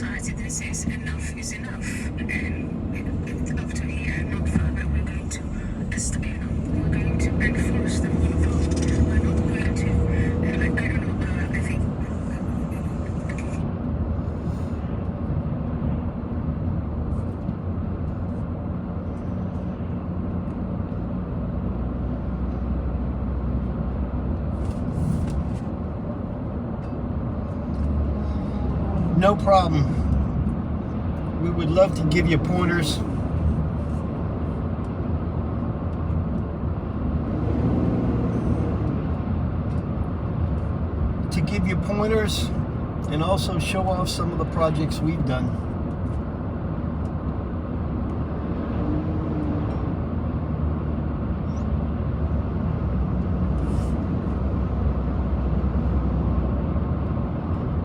society that says enough is enough, and up to here, not further, we're going to we're going to enforce the rule of law. We're not going to. I don't know. I think. No problem. We would love to give you pointers. To give you pointers and also show off some of the projects we've done.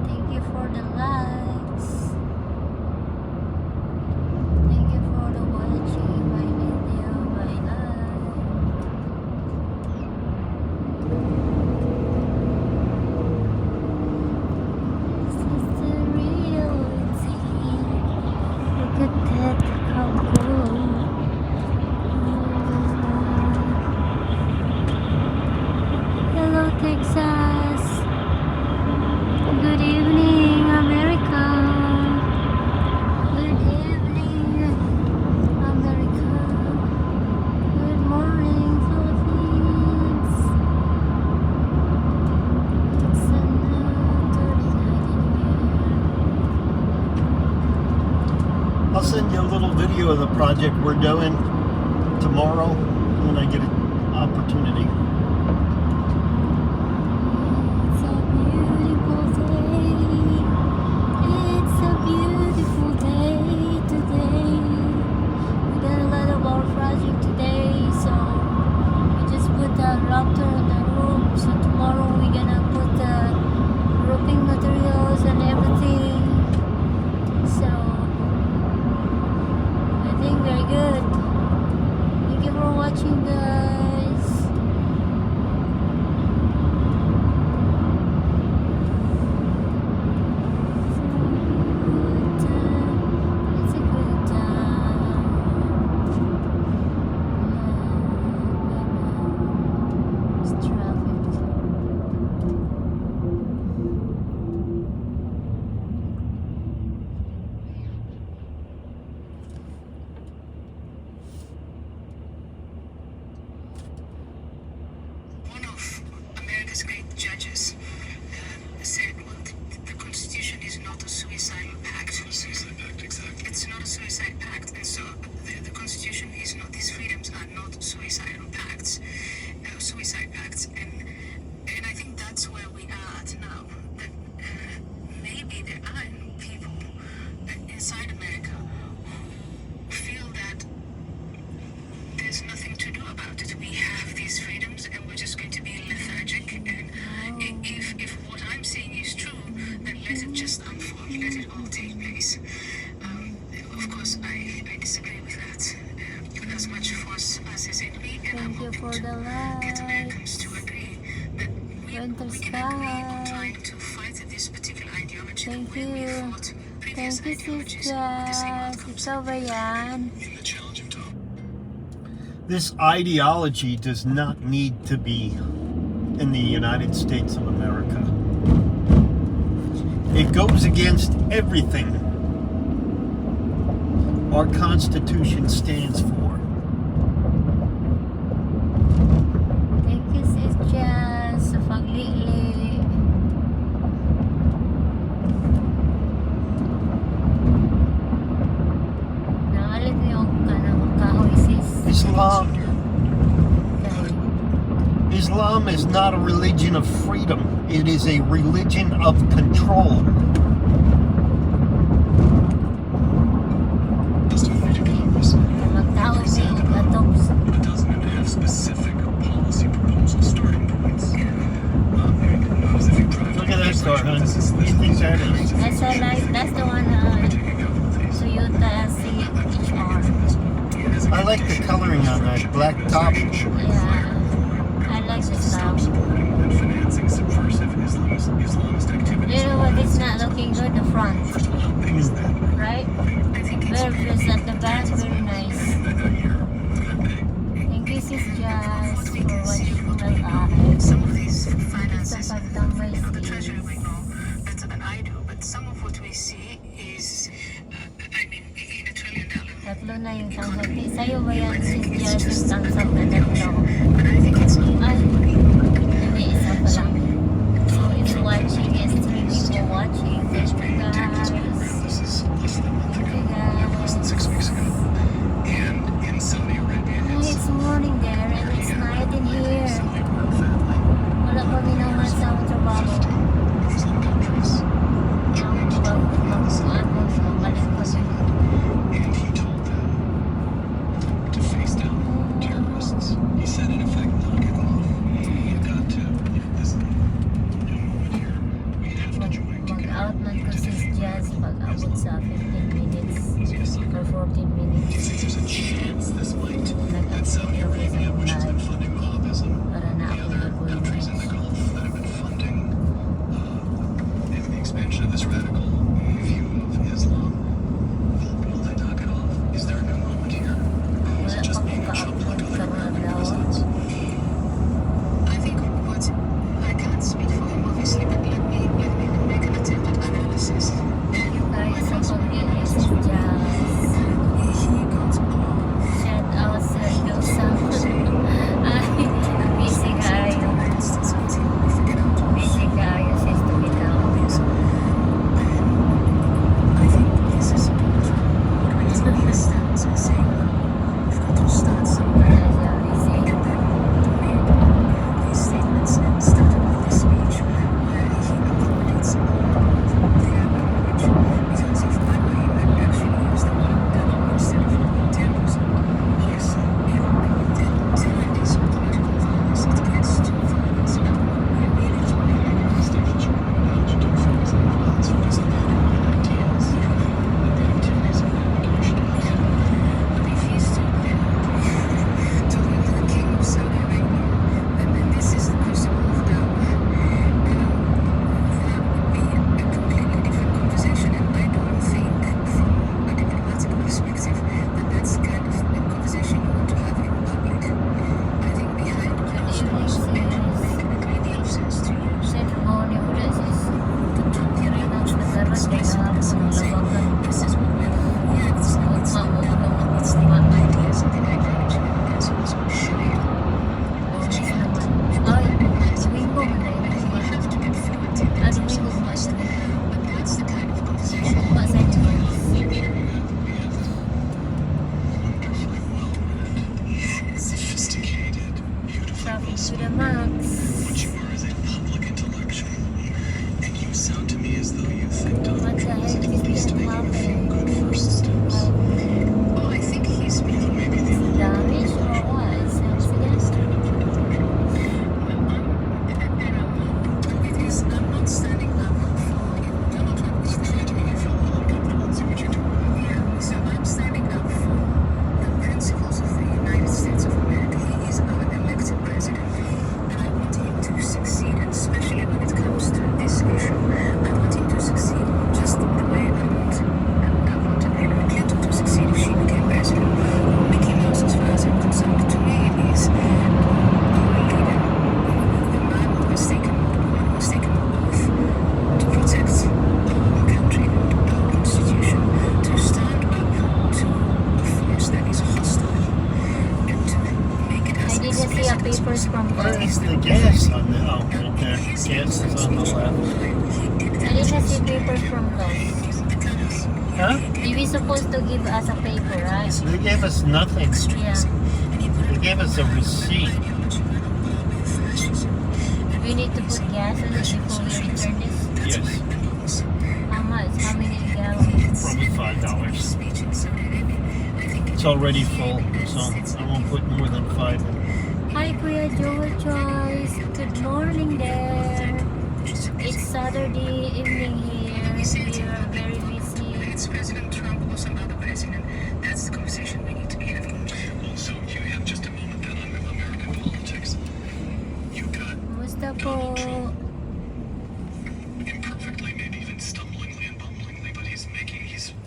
Thank you for the likes. Thank you for the watching my video, my live. This is the reality. Look at that, how cool. Hello, Texas. Good evening, America. Good evening, America. Good morning, Philippines. It's a new 39 I'll send you a little video of the project we're doing tomorrow when I get an opportunity. It's a beautiful day. It's a beautiful day today. We did a lot of our project today, so we just put the router in the room. So tomorrow we're gonna put the roofing materials and everything. So I think very good. Thank you for watching, guys. It's a good time. It's traffic. One of America's great judges said, well, the Constitution is not a suicidal pact. Suicide pact, exactly. It's not a suicide pact, and so the Constitution is not. These freedoms are not suicidal pacts, suicide pacts, and I think that's where we are at now. That maybe there are people inside America who feel that there's nothing to do about it. We have these freedoms and we're just going to be lethargic, and if what I'm saying is true, then let it just unfold, let it all take place. Of course, I disagree with that with as much force as is in me, and I'm Thank you hoping for to the get Americans likes. to agree that Winter we can agree on sky. trying to fight this particular ideology the Thank way we you. fought previous Thank you, ideologies with the same sisters. outcomes. Ikaw ba yan? In the challenging time. This ideology does not need to be in the United States of America. It goes against everything our Constitution stands for. Thank you, sisters, sa paglili. Nangalit mo yung kahoy, sis. Islam is not a religion of freedom. It is a religion of control. Testimony to Congress. Magtao sa yung gatops. A dozen and a half specific policy proposals, starting points. Look at that car, huh? What do you think that is? That's a light. That's the one. Toyota CHR. I like the coloring on that black top. Yeah. I like the style. Financing subversive Islamist activity. You know what? It's not looking good. The front. Hmm. tatlo na yung thumbs up. Sa'yo ba yan? Yes, yung thumbs up na tatlo. But I think it's Ay, hindi, isa pa lang. So, it's watching. Yes, 3 people watching. Thank you guys. This is less than a month Thank ago, you less than guys. 6 weeks ago. And in Saudi Arabia, Oh, it's morning there and it's night in here. Saudi royal family, Wala pa minaman sa trabaho. Muslim countries, joined to Mabalik pa siya. and he told them to face down terrorists. He said, in effect, knock it off. You've got to, listen, young woman here, we have to join together Mag-out man to kasi si defeat Jazz pag-abot sa 15 minutes Yes, or 14 Do you minutes. think there's a chance this might, that Saudi Arabia, which has been funding Wahhabism, Para na the ako other gagawin countries in the Gulf that have been funding the expansion of this radical view of Islam, will they knock it off? Is there a new moment here? Or is Wala it just pa being kung chopped like ka-upload other karong radical adlaw. presidents? I think what I can't speak for him obviously, but let me make an attempt at analysis. And you Guys, sa guys pag-release si Jazz. he got Shout out sa Yosa. Ay, busy kayo. United States until we figured out Busy kayo sis to be down. this. I think this is what really stands and saying we've got to start somewhere. Kaya siya busy. And then made these statements and started with this speech where he accommodates their language. Because if I were him, I'd actually use the word devil instead of terrorism. Yes, telling this political violence, it gets to violence. We immediately The statements are going out to do focus on violence, focus on ideas, and the activities of navigation. But if he's talking to the king of Saudi Arabia, then this is the crucible of dawah. That would be a completely different conversation, and I don't think, from a diplomatic perspective, that that's the kind of conversation you want to have in public. I think behind closed doors, it would make a great deal of sense to use Ceremony ulit sis. to talk the Nagkaroon language kay space hapon and say, labagan. this is what we're doing. Yeah, it's the ideas of the ideology, and it's also Sharia. Oras naman. Ay, Domingo man na But yun. you have to get fluent in Ah, it. Domingo ba siya? But that's the kind of conversation. Ba sa inyo? Wonderfully well-read, sophisticated, beautifully Traffic to the well-spoken. max. What you are is a public intellectual, and you sound to me as though you think Donald What the Trump is heck at is least this making a few happening? good first steps. Well, I think he's Although maybe the only Damage or what? Is it accident? it is. I'm not standing up for Donald Trump is trying to make you feel a little uncomfortable and see what you're doing. yeah. So I'm standing up for the principles of the United States of America. He is our elected president, and I want him to succeed. And especially when it comes to this issue, I want him to succeed just the way I wanted Hillary Clinton to succeed if she became president. Mickey Mouse, as far as I'm concerned, to me is our leader, the man who has taken, the woman who has taken an oath to protect our country and our constitution, to stand up to a force that is hostile, and to make it I as didn't see a explicit as papers possible. from Where her. is the gas on the right there? Gas is on the left. He did I that. didn't see papers from those. Huh? They were supposed to give us a paper, right? They gave us nothing. Yeah. They gave us a receipt. We need to put gas in it before we return this. Yes, How much? How many gallons? probably $5. It's already full, so I won't put more than 5 in. Hi, Kuya Joel Choice. Good morning there. It's Saturday evening here. We are very busy. It's President Trump or some other president. That's the conversation we need to be having. Well, so you have just a moment then on American politics. You got Kumusta po? imperfectly, maybe even stumblingly and bumblingly, but he's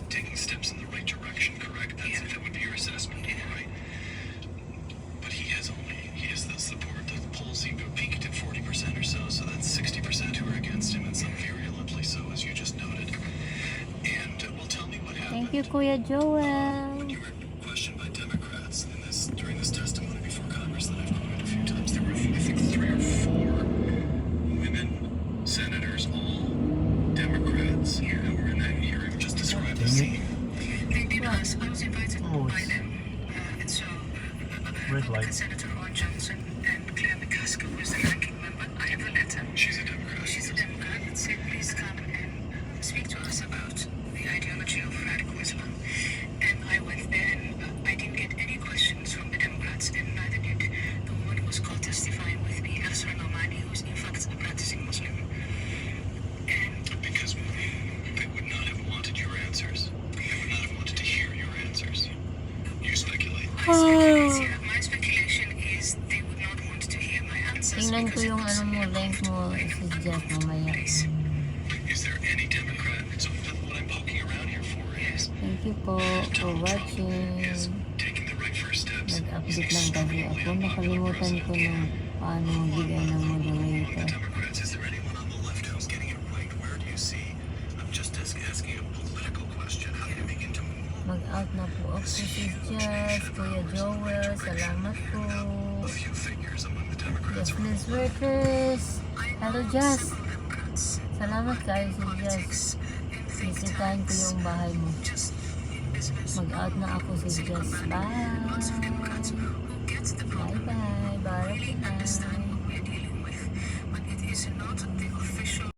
taking steps in the right direction, correct? That would be your assessment, right? But he has the support. The polls seem to have peaked at 40% or so that's 60% who are against him, and some virulently so, as you just noted. And well, tell me what happened. Thank you, Kuya Joel. When you were Democrats who were in that hearing just described the Dang it. scene. They did ask. I was invited Oh, by it's them, and so red Republican light. Senator Ron Johnson and Claire McCaskill, who is the ranking member. I have a letter. She's a Democrat. She's a Democrat that said, please come and speak to us about the ideology of radical Islam. And I went there and I didn't get any questions from the Democrats, and neither did the woman who was co-testifying with me, Asra Nomani, who's in fact a practicing Muslim. And Because they would not have wanted your answers. They would not have wanted to hear your answers. You speculate. I speculate here. My speculation is they would not want to hear my answers. Tingnan ko because yung it was ano mo, in a link mo, comfortable, in a si Jeff mamaya. place. Is there any Democrat? So what I'm poking around here for is Thank you po for Donald Trump watching. is taking the right first steps. Nag-update lang kasi ako. Nakalimutan ko nung paano magbigay ng Among the moderator. Democrats, is there anyone on the left who's getting it right? Where do you see? I'm just asking a political question. How do you begin to move Mag-out na po ako si Jess, Kuya Joel, salamat po. a few figures among the Democrats? Jasmine's Workers. Hello Jess. Salamat kayo si Jess. Bisitahin ko yung bahay mo. Just in business. Mag-out na ako si Jess. Bye. Lots of Democrats who get the problem, Bye-bye. really Bye. understand what we're dealing with, but it is not the official